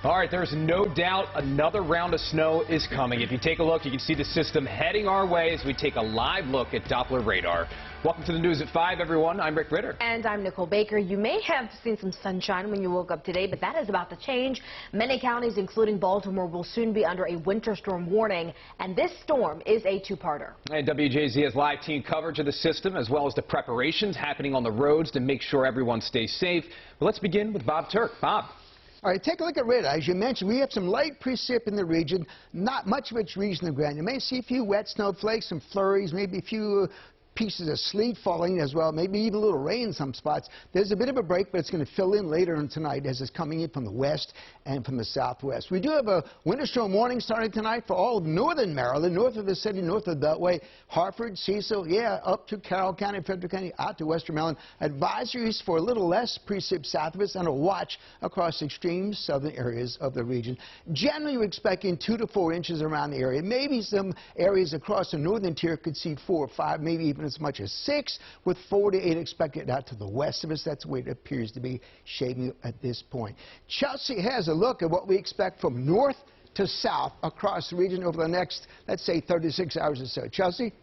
All right, there's no doubt another round of snow is coming. If you take a look, you can see the system heading our way as we take a live look at Doppler radar. Welcome to the news at 5, everyone. I'm Rick Ritter. And I'm Nicole Baker. You may have seen some sunshine when you woke up today, but that is about to change. Many counties, including Baltimore, will soon be under a winter storm warning, and this storm is a two-parter. And WJZ has live team coverage of the system, as well as the preparations happening on the roads to make sure everyone stays safe. But let's begin with Bob Turk. Bob. All right, take a look at radar. As you mentioned, we have some light precip in the region, not much of it's reasonable ground. You may see a few wet snowflakes, some flurries, maybe a few pieces of sleet falling as well, maybe even a little rain in some spots. There's a bit of a break, but it's going to fill in later on tonight as it's coming in from the west and from the southwest. We do have a winter storm warning starting tonight for all of northern Maryland, north of the city, north of the Beltway, Hartford, Cecil, up to Carroll County, Frederick County, out to western Maryland. Advisories for a little less precip south of us and a watch across extreme southern areas of the region. Generally, we're expecting 2 to 4 inches around the area. Maybe some areas across the northern tier could see 4 or 5, maybe even as much as 6, with 4 to 8 expected out to the west of us. That's the way it appears to be shaping at this point. Chelsea has a look at what we expect from north to south across the region over the next, let's say, 36 hours or so. Chelsea?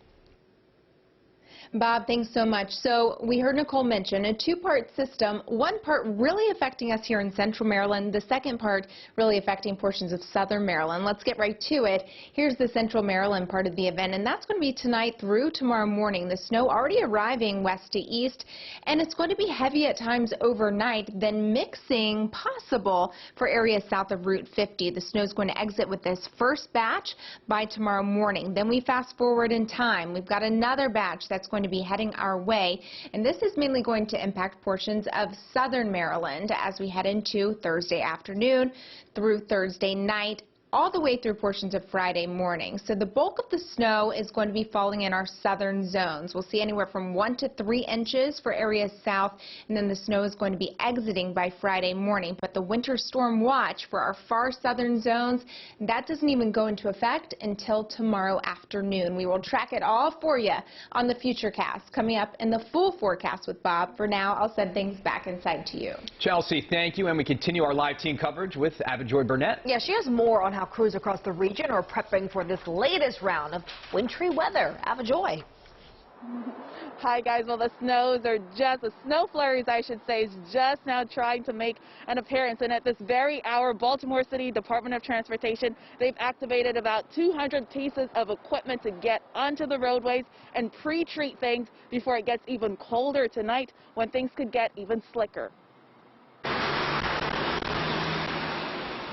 Bob, thanks so much. So we heard Nicole mention a two-part system, one part really affecting us here in central Maryland, the second part really affecting portions of southern Maryland. Let's get right to it. Here's the central Maryland part of the event, and that's going to be tonight through tomorrow morning. The snow already arriving west to east, and it's going to be heavy at times overnight, then mixing possible for areas south of Route 50. The snow is going to exit with this first batch by tomorrow morning. Then we fast forward in time. We've got another batch that's going to be heading our way, and this is mainly going to impact portions of southern Maryland as we head into Thursday afternoon through Thursday night, all the way through portions of Friday morning. So the bulk of the snow is going to be falling in our southern zones. We'll see anywhere from 1 to 3 inches for areas south, and then the snow is going to be exiting by Friday morning. But the winter storm watch for our far southern zones, that doesn't even go into effect until tomorrow afternoon. We will track it all for you on the Futurecast coming up in the full forecast with Bob. For now, I'll send things back inside to you. Chelsea, thank you, and we continue our live team coverage with Avajoy Burnett. Yeah, she has more on how crews across the region are prepping for this latest round of wintry weather. Avajoy. Hi guys, well the snow flurries I should say, is just now trying to make an appearance, and at this very hour Baltimore City Department of Transportation, they've activated about 200 pieces of equipment to get onto the roadways and pre-treat things before it gets even colder tonight when things could get even slicker.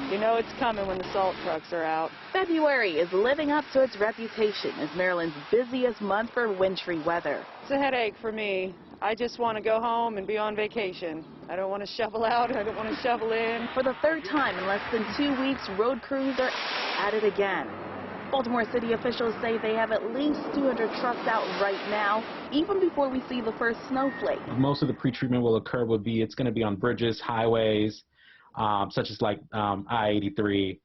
You know it's coming when the salt trucks are out. February is living up to its reputation as Maryland's busiest month for wintry weather. It's a headache for me. I just want to go home and be on vacation. I don't want to shovel out. I don't want to shovel in. For the third time in less than 2 weeks, road crews are at it again. Baltimore City officials say they have at least 200 trucks out right now, even before we see the first snowflake. Most of the pretreatment will occur it's going to be on bridges, highways, such as like I-83.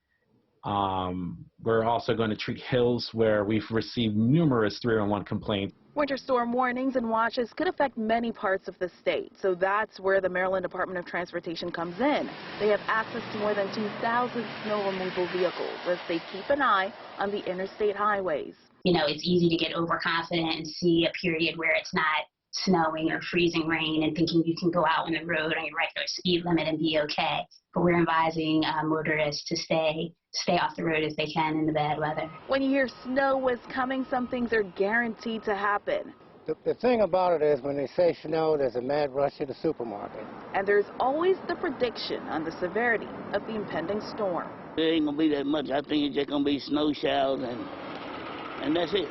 We're also going to treat hills where we've received numerous 311 complaints. Winter storm warnings and watches could affect many parts of the state, so that's where the Maryland Department of Transportation comes in. They have access to more than 2,000 snow removal vehicles as they keep an eye on the interstate highways. You know, it's easy to get overconfident and see a period where it's not snowing or freezing rain and thinking you can go out on the road on your regular speed limit and be okay. But we're advising motorists to stay off the road if they can in the bad weather. When you hear snow is coming, some things are guaranteed to happen. The thing about it is when they say snow, there's a mad rush to the supermarket. And there's always the prediction on the severity of the impending storm. It ain't going to be that much. I think it's just going to be snow showers and that's it.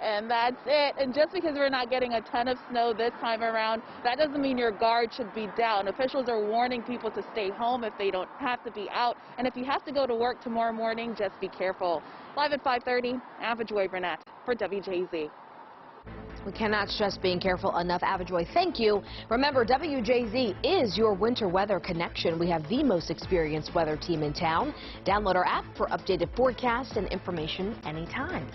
And that's it. And just because we're not getting a ton of snow this time around, that doesn't mean your guard should be down. Officials are warning people to stay home if they don't have to be out. And if you have to go to work tomorrow morning, just be careful. Live at 5:30, Avajoy Burnett for WJZ. We cannot stress being careful enough. Avajoy, thank you. Remember, WJZ is your winter weather connection. We have the most experienced weather team in town. Download our app for updated forecasts and information anytime.